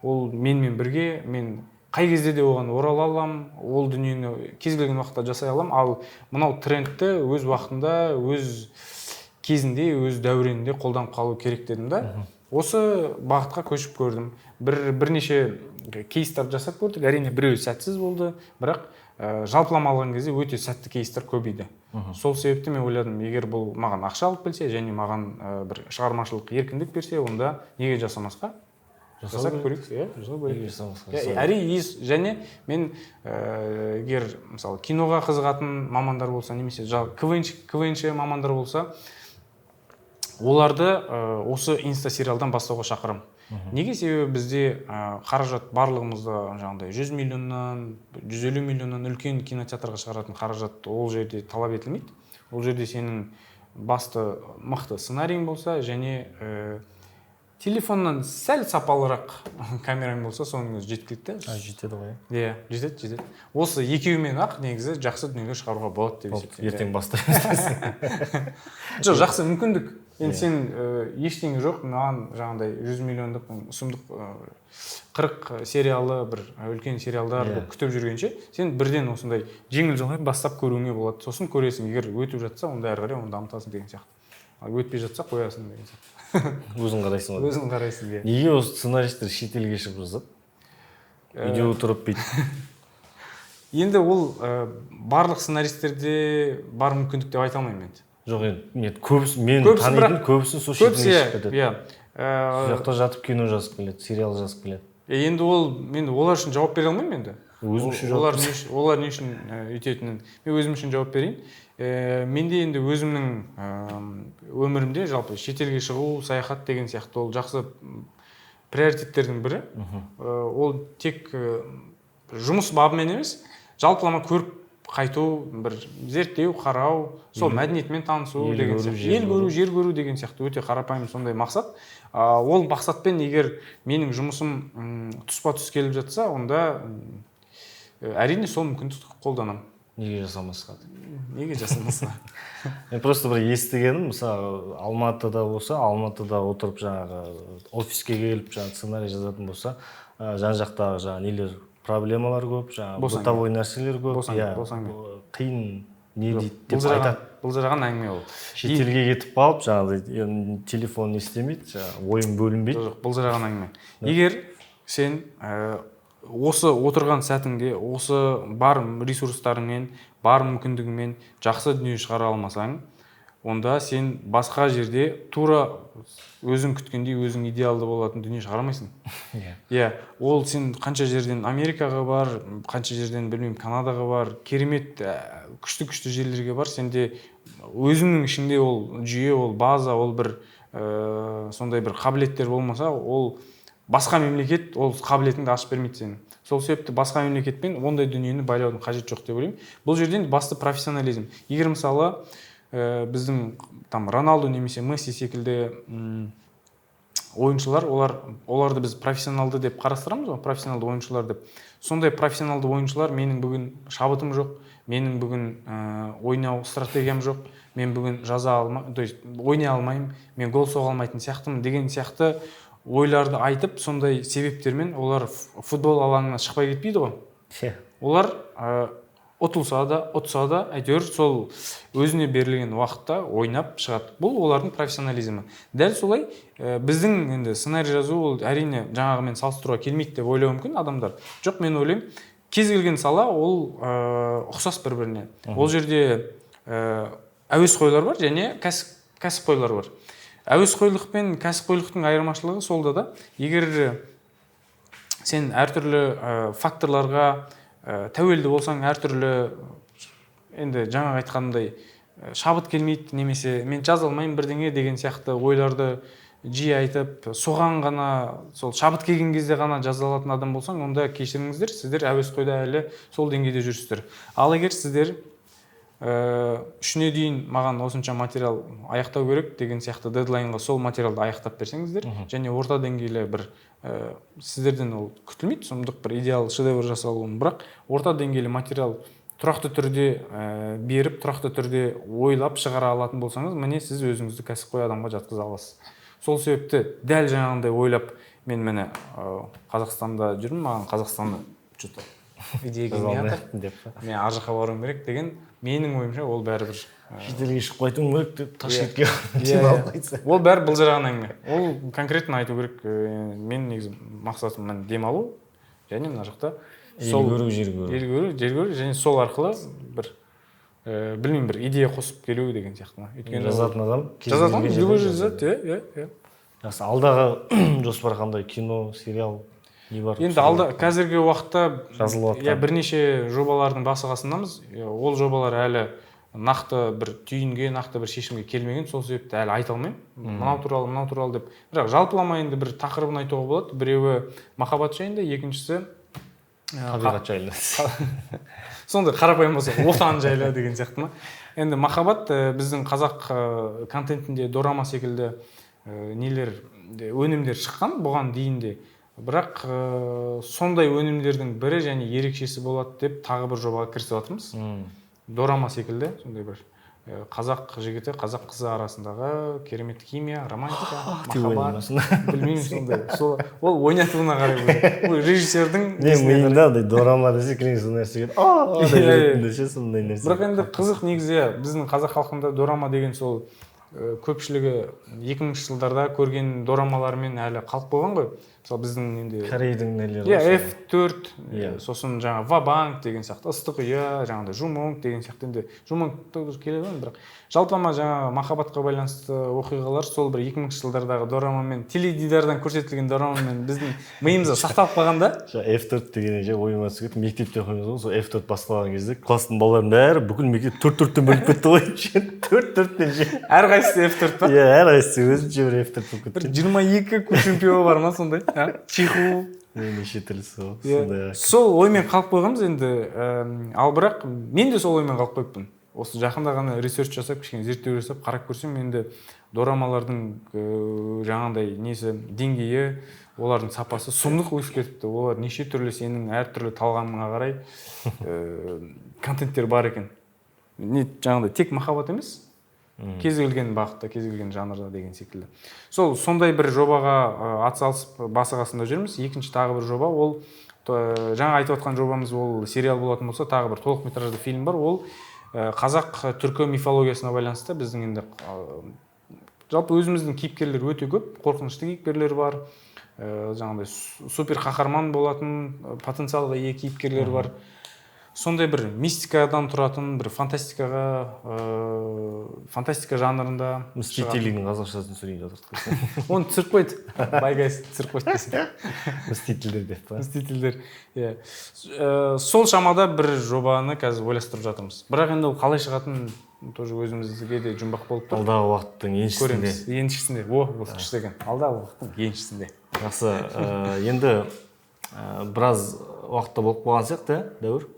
Ол менімен бірге, мен қай кезде де оған орала аламын, ол дүниені кез келген уақытта жасай аламын, ал мынау трендті өз уақытында, өз кезінде, өз дәуренінде қолданып қалу керек дедім да. Осы бағытқа көшіп көрдім. Бірнеше кейстер жасап көрдік. Әрине біреуі сәтсіз болды, бірақ жалпылама алған кезде өте сәтті кейстер көбейді. Сол себепті мен ойладым, егер бұл маған ақша алып келсе және маған бір шығармашылық еркіндік берсе, онда неге жасамасқа? Жасап көрейік. Әрине, және мен егер мысалы киноға қызығатын мамандар болса, немесе КВНші мамандар болса, оларды осы инста-сериалдан бастауға шақырам. Неге? Себебі бізде қаражат барлығымызда жаңағыдай 100 миллионнан, 150 миллионнан үлкен кинотеатрға шығаратын қаражат ол жерде талап етілмейді. Ол жерде сенің басты мықты сценарийің болса және телефоннан сәл сапалырақ камераң болса, соның өзі жеткілікті. Жетеді ғой. Иә, жетеді. Осы екеуімен ақ негізі жақсы дүниелер шығаруға болады деп есептеймін. Ертең бастаймыз. Жоқ, жақсы мүмкіндік. Енді сен ештеңе жоқ, маған жаңағыдай 100 миллиондық сұмдық 40 сериалы, бір үлкен сериалдар күтіп жүргенше, сен бірден осындай жеңіл жолмен бастап көруіңе болады. Сосын көресің, егер өтіп жатса, онда әрі қарай оны дамытасың деген сияқты. Ал өтпей жатса, қоясың деген сияқты. Өзің қарайсың ғой. Өзің қарайсың, иә. Неге осы сценаристер шетелге шығып жазады? Үйде отырып бейді. Енді ол барлық сценаристерде бар мүмкіндік деп айта алмаймын енді. Жоқ, енді мен танитын көбісі сол шетелге шығып кетеді. Сол жақта жатып кино жазып келеді, сериал жазып келеді. Енді олар үшін жауап бере алмаймын енді. Өзім үшін жауап берейін. Олар не үшін үйтетінін мен өзім үшін жауап берейін. Менде енді өзімнің өмірімде жалпы шетелге шығу, саяхат деген сияқты ол жақсы приоритеттердің бірі. Ол тек жұмыс бабымен емес, жалпылама көріп қайту, бір зерттеу, қарау, сол мәдениетімен танысу деген сияқты. Ел көру, жер көру деген сияқты өте қарапайым сондай мақсат. Ол мақсатпен егер менің жұмысым тұспа тұс келіп жатса, онда әрине сол мүмкіндікті қолданамын. Неге жасамасқа? Неге жасамасқа? Мен просто бір естігенім, мысалы Алматыда болса, Алматыда отырып жаңағы офиске келіп жаңағы сценарий жазатын болса, жан жақтағы жаңағы нелер проблемалар көп, жаңағы бытовой нәрселер көп, қиын не дейді деп айтады. Былжыраған әңгіме ол. Шетелге кетіп қалып, жаңағы телефон не істемейді, жаңағы ойын бөлінбейді. Жоқ, былжыраған әңгіме. Егер сен осы отырған сәтіңде, осы бар ресурстарыңмен, бар мүмкіндігіңмен жақсы дүние шығара алмасаң, онда сен басқа жерде тура өзің күткендей, өзің идеалды болатын дүние шығарамайсың. Ол сен қанша жерден Америкаға бар, қанша жерден білмеймін Канадаға бар, керемет күшті жерлерге бар, сенде өзіңнің ішіңде ол жүйе, ол база, ол бір сондай бір қабілеттер болмаса, ол басқа мемлекет ол қабілетіңді ашып бермейді сені. Сол себепті басқа мемлекетпен ондай дүниені байлаудың қажеті жоқ деп ойлаймын. Бұл жерден басты профессионализм. Егер мысалы біздің там Роналду немесе Месси секілді ойыншылар, оларды біз профессионалды деп қарастырамыз ғой, профессионалды ойыншылар деп. Сондай профессионалды ойыншылар, менің бүгін шабытым жоқ, менің бүгін ойнау стратегиям жоқ, мен бүгін ойнай алмаймын, мен гол соға алмайтын сияқтымын деген сияқты ойларды айтып, сондай себептермен олар футбол алаңына шықпай кетпейді ғой. Олар ұтылса да, әйтеуір сол өзіне берілген уақытта ойнап шығады. Бұл олардың профессионализмі. Дәл солай біздің енді сценарий жазу ол әрине жаңағымен салыстыруға келмейді деп ойлауы мүмкін адамдар. Жоқ, мен ойлаймын, кез келген сала ол ұқсас бір-біріне. Ол жерде әуесқойлар бар және кәсіпқойлар бар. Әуесқойлық пен кәсіпқойлықтың айырмашылығы солда да, егер сен әртүрлі факторларға тәуелді болсаң, әртүрлі енді жаңа айтқандай шабыт келмейді, немесе мен жаза алмаймын бірдеңе деген сияқты ойларды жиі айтып, соған ғана сол шабыт келген кезде ғана жаза алатын адам болсаң, онда кешіріңіздер, сіздер әуесқойда әлі сол деңгейде жүрсіздер. Ал егер сіздер үшіне дейін маған осынша материал аяқтау керек деген сияқты дедлайнға сол материалды аяқтап берсеңіздер, және орта деңгейлі бір сіздерден ол күтілмейді, сұмдық бір идеал шедевр жасалуын, бірақ орта деңгейлі материал тұрақты түрде беріп, тұрақты түрде ойлап шығара алатын болсаңыз, міне сіз өзіңізді кәсіпқой адамға жатқыза аласыз. Сол себепті дәл жаңағындай ойлап, мен міне Қазақстанда жүрмін, маған Қазақстанда что-то идея келмей жатыр, мен ар жаққа баруым керек деген, менің ойымша ол бәрібір шетелге шығып қайтуым керек деп Ташкентке демалып қайтса. Ол бәрі былжыраған әңгіме. Ол конкретно айту керек. Мен негізі мақсатым мен демалу және мына жақта ел көру, жер көру және сол арқылы бір білмеймін, бір идея қосып келу деген сияқты. Өйткені жазатын адам любой жазады, Жақсы, алдағы жоспар қандай? Кино, сериал не бар? Енді қазіргі уақытта бірнеше жобалардың басы-қасындамыз. Ол жобалар әлі нақты бір түйінге, нақты бір шешімге келмеген, сол себепті әлі айта алмаймын. Мынау туралы деп. Бірақ жалпылама енді бір тақырыбын айтуға болады. Біреуі махаббат жайында, екіншісі табиғат жайлы. Сондай қарапайым болса, отан жайлы деген сияқты ма. Енді махаббат біздің қазақ контентінде дорама секілді өнімдер шыққан бұған дейінде. Бірақ сондай өнімдердің бірі және ерекшесі болады деп тағы бір жобаға кірісіп жатырмыз. Дорама секілді, сондай бір қазақ жігіті, қазақ қызы арасындағы керемет химия, романтика, махаббат, білмеймін сондай. Ол ойнатуына қарай бұл режиссердің миында дорама десе кірген сол нәрсеге сондай нәрсе. Бірақ енді қызық негізі біздің қазақ халқында дорама деген сол көпшілігі 2000 жылдарда көрген дорамалармен әлі қалып қойған ғой. Мысалы біздің енді Корейдің нелері. F4, сосын жаңа Ва-банк деген сияқты, ыстық ұя, жаңағыдай Жумонг деген сияқты. Енді Жумонг келеді ғой, бірақ жалпылама жаңа махаббатқа байланысты оқиғалар сол бір 2000 жылдардағы дорамамен, теледидардан көрсетілген дорамамен біздің миымызда сақталып қалғанда. F4 деген же ойыма түсіп кетті, мектепте оқимыз ғой, сол F4 басталған кезде класстың балаларының бәрі бүкіл мектеп 4-4-тен бөліп кетті ғой. 4-4-тен же. Әрқайсысы F4 па? Әрқайсысы өзінше бір F4 болып кетті. Бір 22 чемпионы бар ма сондай? чиху. неше түрлісі ғой, Иә. сондай Сол оймен қалып қойғанбыз енді. Ал бірақ мен де сол оймен қалып қойыппын. Осы жақында ғана ресерч жасап, кішкене зерттеу жасап қарап көрсем, енді дорамалардың жаңағындай несі деңгейі, олардың сапасы сұмдық өсіп кетіпті. Олар неше түрлі сенің әртүрлі талғамыңа қарай контенттер бар екен. Не жаңағындай тек махаббат емес, кез келген бағытта, кез келген жанрда деген секілді. Сондай бір жобаға атсалысып басы қасында жүрміз. Екінші тағы бір жоба, ол жаңа айтып отқан жобамыз ол сериал болатын болса, тағы бір толықметражды фильм бар. Ол қазақ түркі мифологиясына байланысты. Біздің енді жалпы өзіміздің кейіпкерлер өте көп, қорқынышты кейіпкерлер бар. Жаңағыдай супер қаһарман болатын потенциалға ие кейіпкерлер бар. Сондай бір мистикадан тұратын, бір фантастика жанрында. Мстителидің қазақшасын сөйлей жатырық. Оны түсіріп қойды. Байгайс түсіріп қойды десең. Мстительдер деп па? Мстительдер. Сол шамада бір жобаны қазір ойластырып жатырмыз. Бірақ енді ол қалай шығатын тоже өзімізге де жұмбақ болып тұр. Алдағы уақыттың еншісінде. Еншісінде. Бұл күшті екен. Алдағы уақыттың еншісінде. Жақсы. Енді біраз уақытта болып қалған сияқты, Дәуір?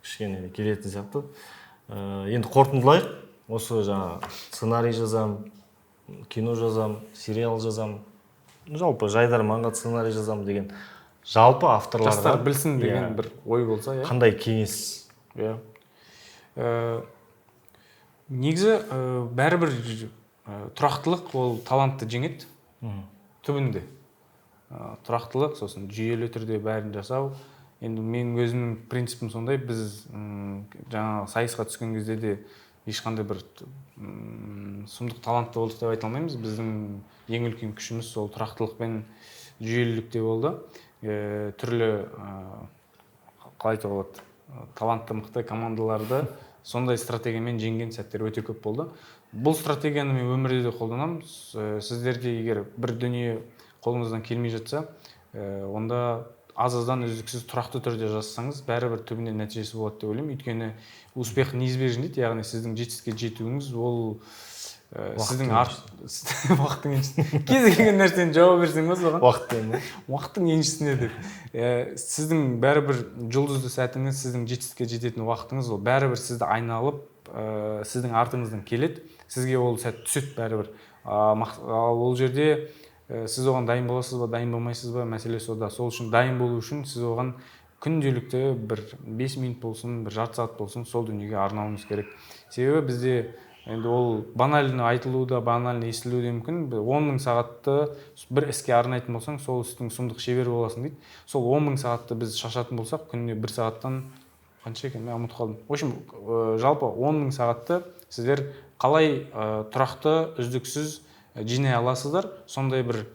Кішкене келетін сияқты. Енді қорытындылайық. Осы жаңа сценарий жазам, кино жазам, сериал жазам, жалпы жайдарманға сценарий жазам деген жалпы авторларға жастар білсін деген бір ой болса, қандай кеңес? Негізі бәрібір тұрақтылық ол талантты жеңеді. Түбінде тұрақтылық, сосын жүйелі түрде бәрін жасау. Енді мен өзімнің принципім сондай, біз жаңа сайысқа түскен кезде де ешқандай бір сұмдық талантты болдық деп айта алмаймыз. Біздің ең үлкен күшіміз сол тұрақтылық пен жүйелілікте болды. Түрлі қалай айтуға болады, талантты мықты командаларды сондай стратегиямен жеңген сәттер өте көп болды. Бұл стратегияны мен өмірде де қолданамын. Сіздерде егер бір дүние қолыңыздан келмей жатса, онда аз-аздан үздіксіз тұрақты түрде жазсаңыз, бәрібір түбінде нәтижесі болады деп ойлаймын. Өйткені успех неизбежен дейді, яғни сіздің жетістікке жетуіңіз ол сіздің уақыттың еншісінде. Кез келген нәрсені жауап берсең ба соған? Уақыттың еншісінде деп. Сіздің бәрібір жұлдызды сәтіңіз, сіздің жетістікке жететін уақытыңыз ол бәрібір сізді айналып, сіздің артыңыздан келеді. Сізге ол сәт түседі бәрібір. Ал ол жерде сіз оған дайын боласыз ба, дайын болмайсыз ба, мәселе сода. Сол үшін дайын болу үшін сіз оған күнделікті бір 5 минут болсын, бір жарты сағат болсын, сол дүниеге арнауыңыз керек. Себебі бізде енді ол банально айтылуы да, банально естілуі де мүмкін. 10 000 сағатты бір іске арнайтын болсаң, сол істің сұмдық шебер боласың дейді. Сол 10 000 сағатты біз шашатын болсақ, күніне 1 сағаттан қанша екен, мен ұмытып қалдым. В общем, жалпы 10 000 сағатты сіздер қалай тұрақты, үздіксіз жинай аласыздар, сондай бір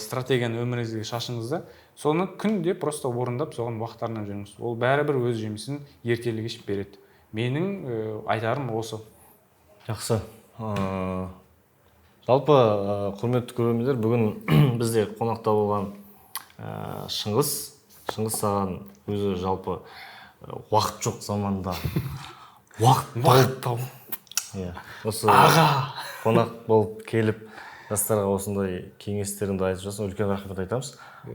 стратегияны өміріңізге шашыңызда, соны күнде просто орындап, соған уақыттарынан жүріңіз. Ол бәрібір өз жемісін ертелі кеш береді. Менің айтарым осы. Жақсы. Жалпы құрметті көрермендер, бүгін бізде қонақта болған Шыңғыс саған өзі жалпы уақыт жоқ заманда уақыт тауып осы қонақ болып келіп жастарға осындай кеңестеріңді айтып жатсың, үлкен рахмет айтамыз.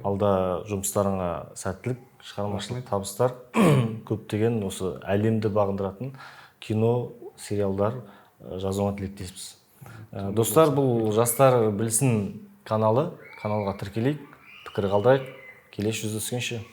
Алда жұмыстарыңа сәттілік, шығармашылық табыстар, көптеген осы әлемді бағындыратын кино, сериалдар жазуыңа тілектеспіз. Достар, бұл жастар білсін каналға тіркелейік, пікір қалдырайық, келесі жүздескенше.